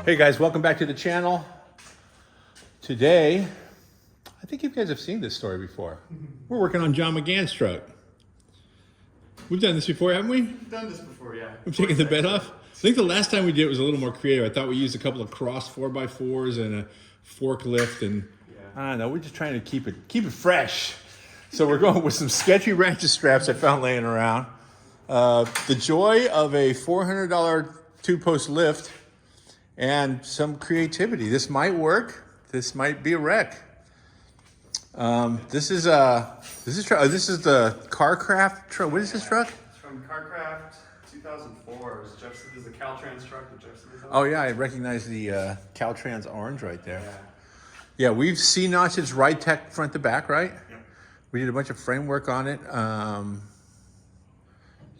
Hey guys, welcome back to the channel. Today, I think you guys have seen this story before. We're working on John McGann's truck. We've done this before, haven't we? We've done this before, yeah. We've taken the bed off. I think the last time we did it was a little more creative. I thought we used a couple of cross 4x4s and a forklift, and I don't know, we're just trying to keep it fresh. So we're going with some sketchy ratchet straps I found laying around. The joy of a $400 two-post lift and some creativity. This might work. This might be a wreck. This is the Carcraft truck. What is this truck? It's from Carcraft 2004. It's a Caltrans truck that Jefferson designed. Oh yeah, I recognize the Caltrans orange right there. Yeah, we've C-notched its ride tech front to back, right? Yep. We did a bunch of framework on it.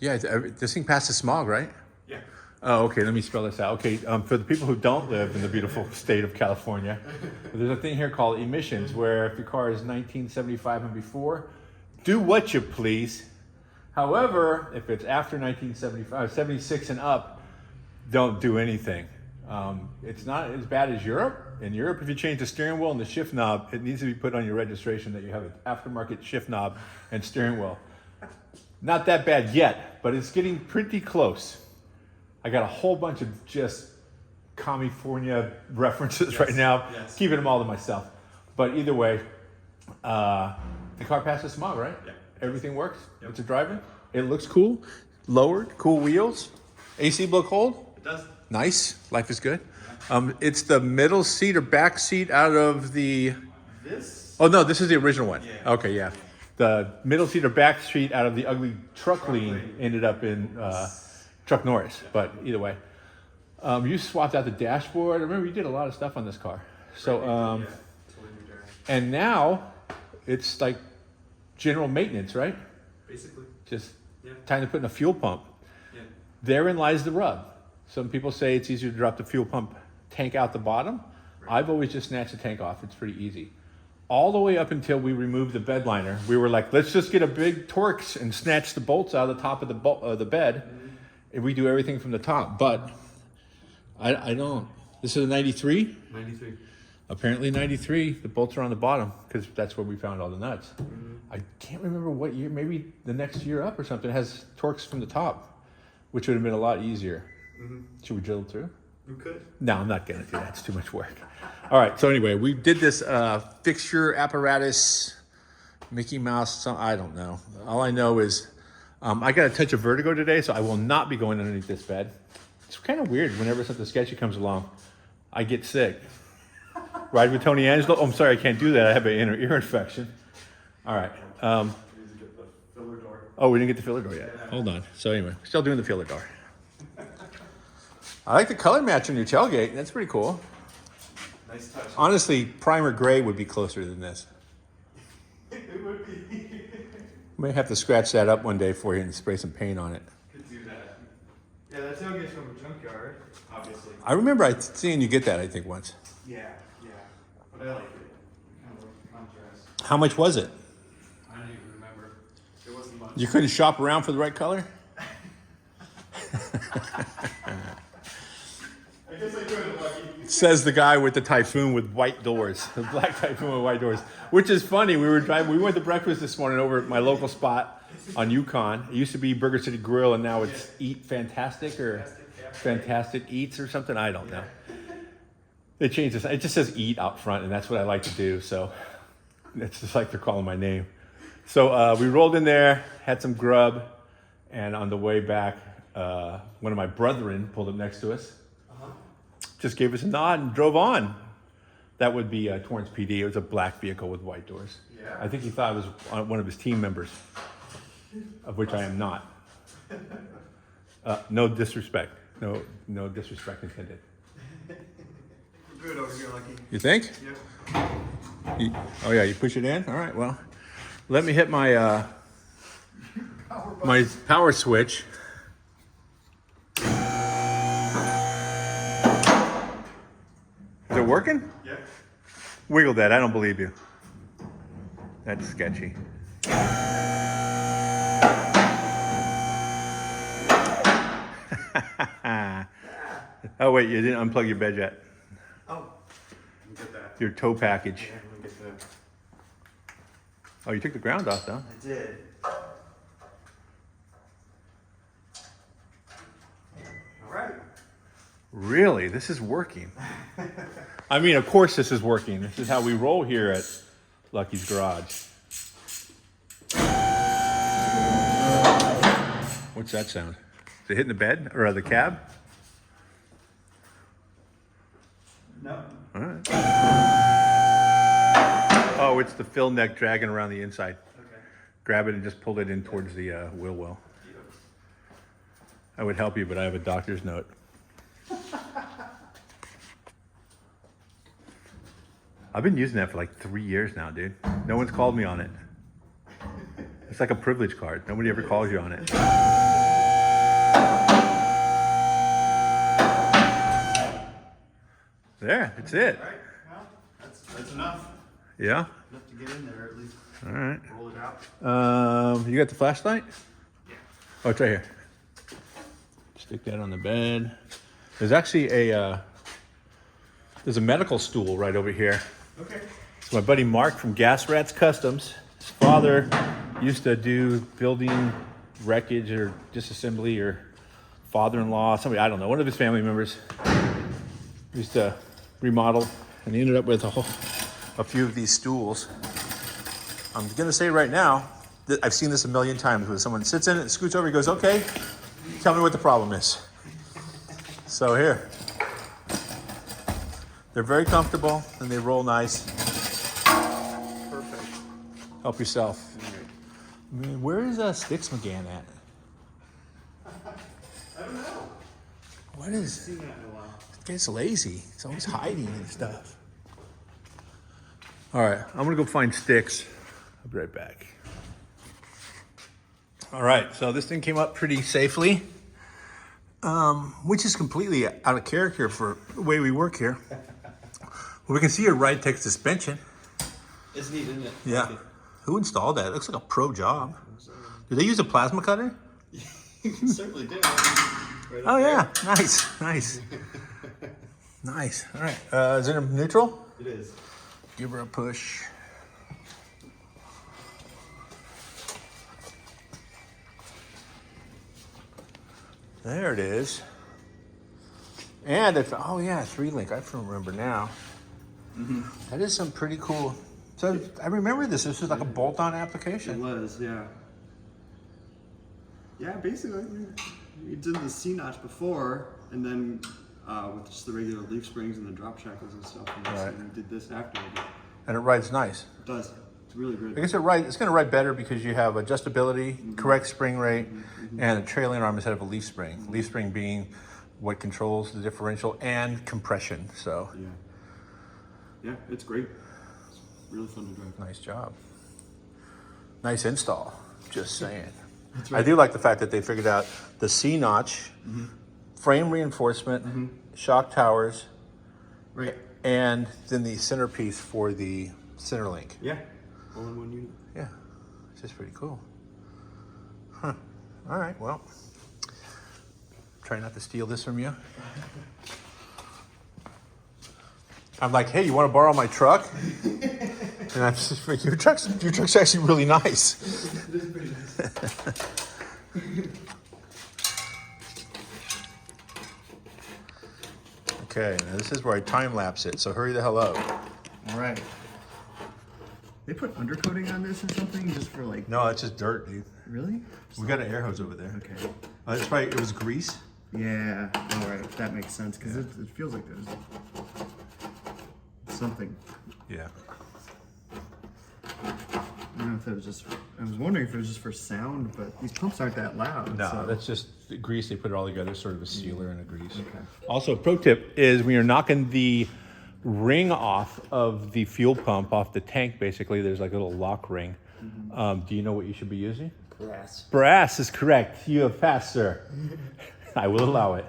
Yeah, this thing passed the smog, right? Yeah. Oh, okay, let me spell this out. Okay, for the people who don't live in the beautiful state of California, there's a thing here called emissions, where if your car is 1975 and before, do what you please. However, if it's after 1975, 76 and up, don't do anything. It's not as bad as Europe. In Europe, if you change the steering wheel and the shift knob, it needs to be put on your registration that you have an aftermarket shift knob and steering wheel. Not that bad yet, but it's getting pretty close. I got a whole bunch of just California references right now, keeping them all to myself. But either way, the car passes smog, right? Yeah. Everything works. Yep. It's a driving. It looks cool. Lowered, cool wheels. AC blow cold. It does. Nice. Life is good. It's the middle seat or back seat out of the... This? Oh, no, this is the original one. Yeah. Okay, yeah. The middle seat or back seat out of the ugly truck lean ended up in Chuck Norris. But either way. You swapped out the dashboard. I remember you did a lot of stuff on this car. So, and now it's like general maintenance, right? Basically. Just time to put in a fuel pump. Yeah. Therein lies the rub. Some people say it's easier to drop the fuel pump tank out the bottom. Right. I've always just snatched the tank off. It's pretty easy. All the way up until we removed the bed liner, we were like, let's just get a big Torx and snatch the bolts out of the top of the bed. Mm-hmm. And we do everything from the top. But I don't. This is a 93? 93. Apparently 93. The bolts are on the bottom because that's where we found all the nuts. Mm-hmm. I can't remember what year. Maybe the next year up or something has Torx from the top, which would have been a lot easier. Mm-hmm. Should we drill it through? You could. No, I'm not going to do that. It's too much work. All right. So anyway, we did this fixture apparatus, Mickey Mouse. I don't know. All I know is I got a touch of vertigo today, so I will not be going underneath this bed. It's kind of weird. Whenever something sketchy comes along, I get sick. Ride with Tony Angelo. Oh, I'm sorry. I can't do that. I have an inner ear infection. All right. Oh, we didn't get the filler door yet. Hold on. So anyway, still doing the filler door. I like the color match on your tailgate. That's pretty cool. Nice touch. Honestly, primer gray would be closer than this. It would be. May have to scratch that up one day for you and spray some paint on it. Could do that. Yeah, that tailgate's from a junkyard, obviously. I remember seeing you get that, I think, once. Yeah. But I like it. Kind of contrast. How much was it? I don't even remember. It wasn't much. You couldn't shop around for the right color? I guess I could, Lucky. Says the guy with the Typhoon with white doors. The black Typhoon with white doors. Which is funny. We went to breakfast this morning over at my local spot on Yukon. It used to be Burger City Grill, and now it's Eat Fantastic or Fantastic Eats or something. I don't know. They changed this. It just says Eat out front, and that's what I like to do. So it's just like they're calling my name. So we rolled in there, had some grub, and on the way back, one of my brethren pulled up next to us. Just gave us a nod and drove on. That would be Torrance PD. It was a black vehicle with white doors. Yeah. I think he thought it was one of his team members, of which I am not. No disrespect. No disrespect intended. We're good over here, Lucky. You think? Yep. Oh yeah, you push it in? All right, well, let me hit my my power switch. Is it working? Yeah. Wiggle that. I don't believe you. That's sketchy. That Oh wait, you didn't unplug your bed yet. Oh, let me get that. Your tow package. Yeah, let me get that. Oh, you took the ground off though. I did. All right. Really? This is working. I mean, of course this is working. This is how we roll here at Lucky's Garage. What's that sound? Is it hitting the bed or the cab? No. All right. Oh, it's the fill neck dragging around the inside. Okay. Grab it and just pull it in towards the wheel well. I would help you, but I have a doctor's note. I've been using that for like 3 years now, dude. No one's called me on it. It's like a privilege card. Nobody ever calls you on it. There, that's it. All right. Well, that's enough. Yeah? Enough to get in there at least. All right. Roll it out. You got the flashlight? Yeah. Oh, it's right here. Stick that on the bed. There's actually there's a medical stool right over here. Okay. So my buddy Mark from Gas Rats Customs, his father used to do building wreckage or disassembly, or father-in-law, somebody, I don't know, one of his family members used to remodel, and he ended up with a few of these stools. I'm gonna say right now that I've seen this a million times where someone sits in it, scoots over, he goes, okay, tell me what the problem is. So here, they're very comfortable and they roll nice. Perfect. Help yourself. All right. I mean, where is Sticks McGann at? I don't know. What is? Seen that in a while. This guy's lazy. He's always hiding and stuff. All right, I'm gonna go find Sticks. I'll be right back. All right, so this thing came up pretty safely, which is completely out of character for the way we work here. We can see your right tech suspension. It's neat, isn't it? Yeah. Who installed that? It looks like a pro job. Did they use a plasma cutter? You certainly did. Right Oh yeah, nice, nice. Nice, all right. Is it in neutral? It is. Give her a push. There it is. And it's, oh yeah, 3-link, I remember now. That is some pretty cool. So I remember this was like a bolt-on It application. was, yeah. Yeah, basically, we did the C-notch before, and then with just the regular leaf springs and the drop shackles and stuff, and Right. we did this after. And it rides nice. It does. It's really good. I guess it's going to ride better because you have adjustability, correct spring rate, and a trailing arm instead of a leaf spring. Leaf spring being what controls the differential and compression. So Yeah. Yeah, it's great. It's really fun to drive. nice job. Nice install. Just saying. That's I do like the fact that they figured out the C-notch, frame reinforcement, shock towers, Right. and then the centerpiece for the center link. Yeah. All in one unit. Yeah, it's just pretty cool. Huh. All right, well, try not to steal this from you. I'm like, hey, you want to borrow my truck? And I'm just like, your truck's actually really nice. It is pretty nice. Okay, now this is where I time lapse it, so hurry the hell up. All right. They put undercoating on this or something just for like. No, it's just dirt, dude. Really? We got an air hose over there. Okay. That's right, it was grease. Yeah. All right. That makes sense because it feels like there's something. Yeah. I don't know if it was just. I was wondering if it was just for sound, but these pumps aren't that loud. No, so. that's just grease. They put it all together, sort of a sealer and a grease. Okay. Also, pro tip is when you're knocking the ring off of the fuel pump, off the tank, basically, there's like a little lock ring. Do you know what you should be using? brass. Brass is correct. You have passed, sir. I will allow it.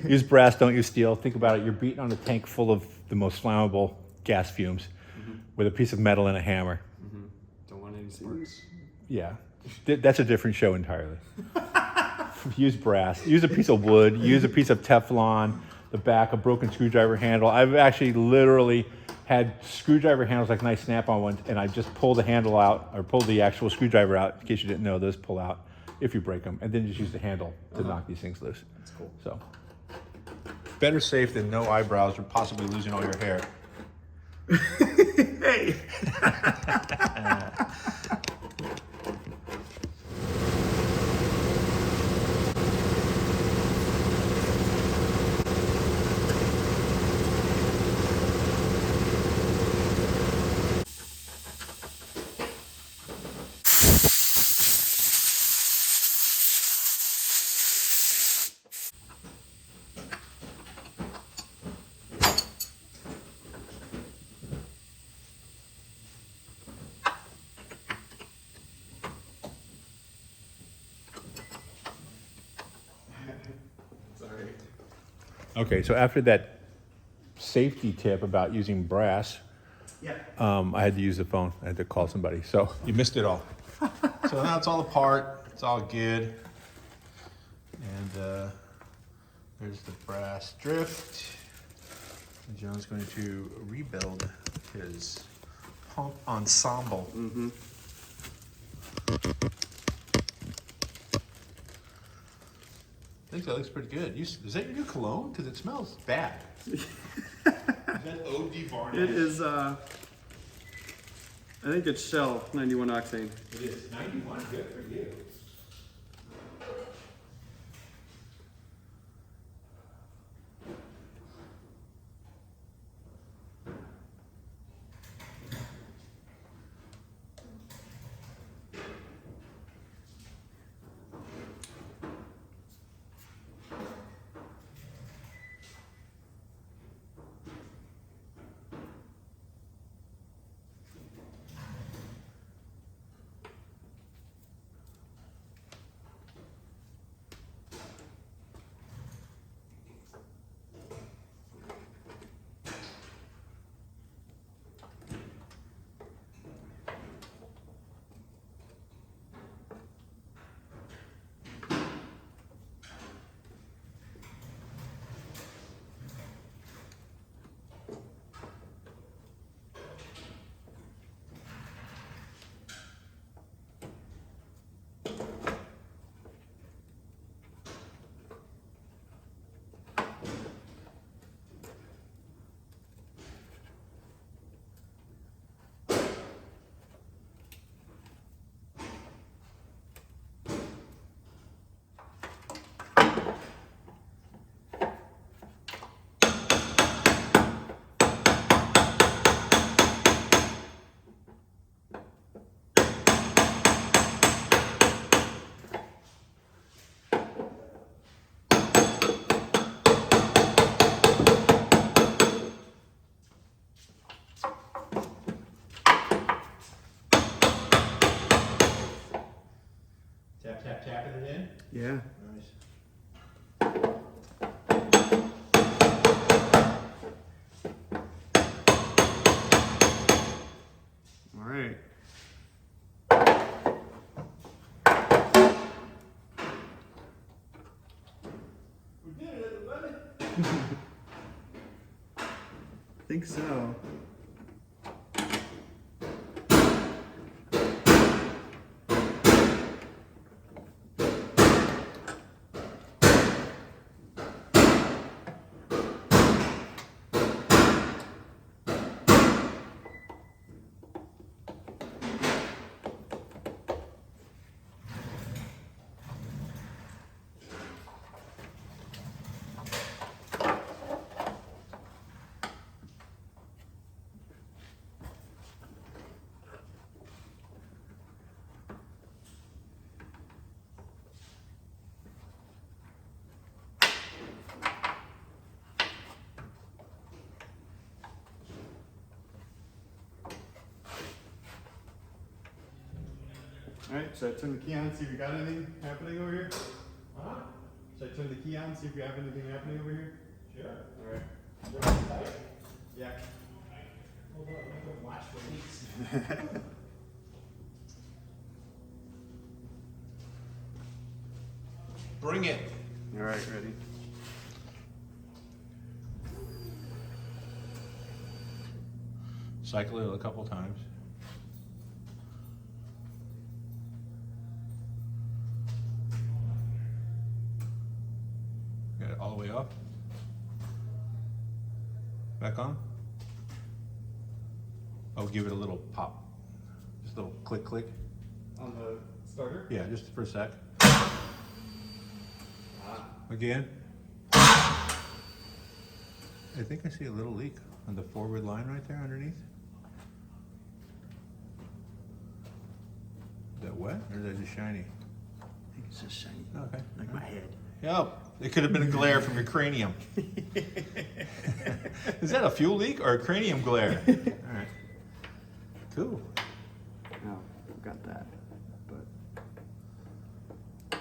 Use brass, don't use steel. Think about it. You're beating on a tank full of the most flammable gas fumes with a piece of metal and a hammer. Don't want any sparks. Yeah, that's a different show entirely. Use brass. Use a piece of wood. Use a piece of Teflon. the back, a broken screwdriver handle. I've actually literally had screwdriver handles like nice snap-on ones, and I just pull the handle out, or pull the actual screwdriver out. In case you didn't know, those pull out if you break them, and then just use the handle to knock these things loose. That's cool. So, better safe than no eyebrows or possibly losing all your hair. Hey. Sorry. Okay, so after that safety tip about using brass, Yeah. I had to use the phone. I had to call somebody. So you missed it all. So now it's all apart. It's all good. And there's the brass drift. And John's going to rebuild his pump ensemble. Mm-hmm. I think that looks pretty good. Is that your new cologne? Because it smells bad. Is that OD varnish? It is, I think it's Shell 91 octane. It is. 91, good for you. Tapping it in? Yeah. Nice. All right. We did it, everybody. I think so. All right, should I turn the key on and see if we got anything happening over here? Huh? Should I turn the key on and see if we have anything happening over here? Sure. All right. Yeah. Hold on, I'm gonna watch for leaks. Bring it. All right, ready. Cycle it a couple times. Get it all the way up. Back on. I'll give it a little pop. Just a little click, click. On the starter? Yeah, just for a sec. Ah. Again. I think I see a little leak on the forward line right there underneath. Is that wet or is that just shiny? I think it's just shiny. Okay. Like my head. Yep. It could have been a glare from your cranium. Is that a fuel leak or a cranium glare? All right. Cool. No, got that. But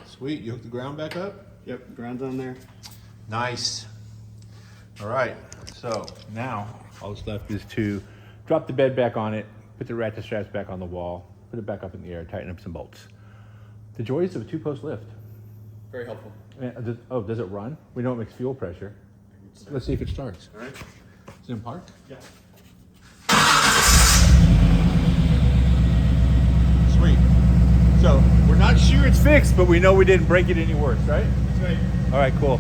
Sweet. You hooked the ground back up? yep, ground's on there. Nice. All right. So now all that's left is to drop the bed back on it, put the ratchet straps back on the wall, put it back up in the air, tighten up some bolts. The joys of a 2-post lift. Very helpful. Does it run? We know it makes fuel pressure. Let's see if it starts. All right. Is it in park? Yeah. Sweet. So we're not sure it's fixed, but we know we didn't break it any worse, right? That's right. All right, cool.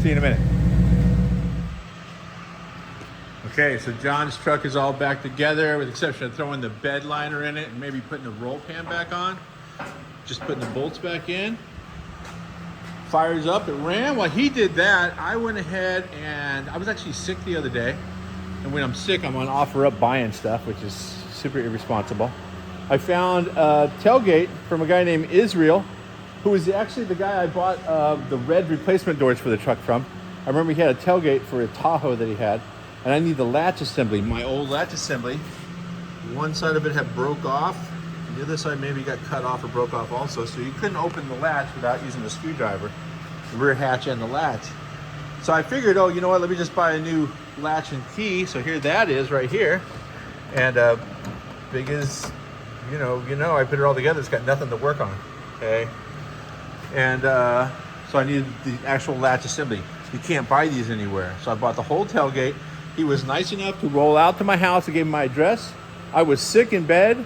See you in a minute. Okay, so John's truck is all back together with the exception of throwing the bed liner in it and maybe putting the roll pan back on. Just putting the bolts back in. Fires up, it ran. While he did that, I went ahead and I was actually sick the other day. And when I'm sick, I'm on OfferUp buying stuff, which is super irresponsible. I found a tailgate from a guy named Israel, who was actually the guy I bought the red replacement doors for the truck from. I remember he had a tailgate for a Tahoe that he had, and I need the latch assembly. My old latch assembly, one side of it had broke off, and the other side maybe got cut off or broke off also, so you couldn't open the latch without using a screwdriver, the rear hatch and the latch. So I figured, oh, you know what, let me just buy a new latch and key. So here that is right here. And big as, you know, I put it all together, it's got nothing to work on, okay? And so I needed the actual latch assembly. You can't buy these anywhere. So I bought the whole tailgate. He was nice enough to roll out to my house. I gave him my address. I was sick in bed.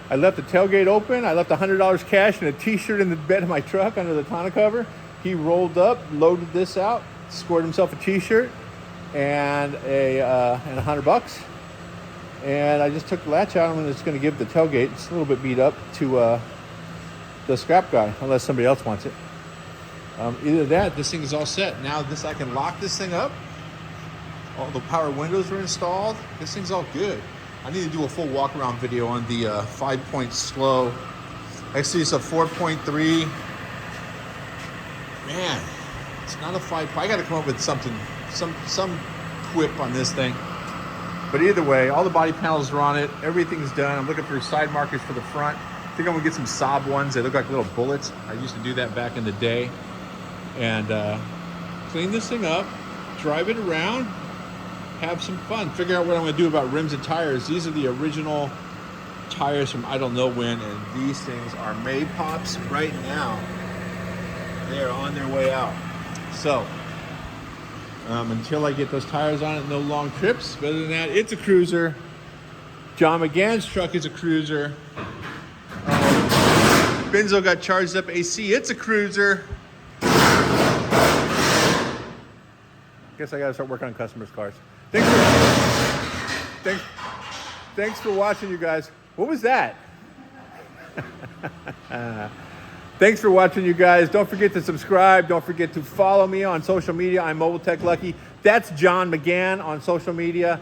I left the tailgate open. I left $100 cash and a t-shirt in the bed of my truck under the tonneau cover. He rolled up, loaded this out, scored himself a t-shirt and $100. And I just took the latch out. I'm just going to give the tailgate, it's a little bit beat up, to the scrap guy, unless somebody else wants it. Either that, this thing is all set. Now this, I can lock this thing up. All the power windows are installed. This thing's all good. I need to do a full walk around video on the 5-point slow. Actually, it's a 4.3. Man, it's not a 5. I got to come up with something, some quip on this thing. But either way, all the body panels are on it. Everything's done. I'm looking for side markers for the front. I think I'm gonna get some Saab ones. They look like little bullets. I used to do that back in the day. And clean this thing up, drive it around, have some fun. Figure out what I'm gonna do about rims and tires. These are the original tires from I don't know when, and these things are Maypops right now. They are on their way out. So, until I get those tires on it, no long trips. But other than that, it's a cruiser. John McGann's truck is a cruiser. Benzo got charged up AC. It's a cruiser. Guess I gotta start working on customers' cars. Thanks for watching, you guys. What was that? Thanks for watching, you guys. Don't forget to subscribe. Don't forget to follow me on social media. I'm Mobile Tech Lucky. That's John McGann on social media.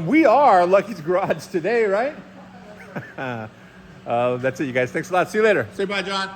We are Lucky's Garage today, right? That's it, you guys. Thanks a lot. See you later. Say bye, John.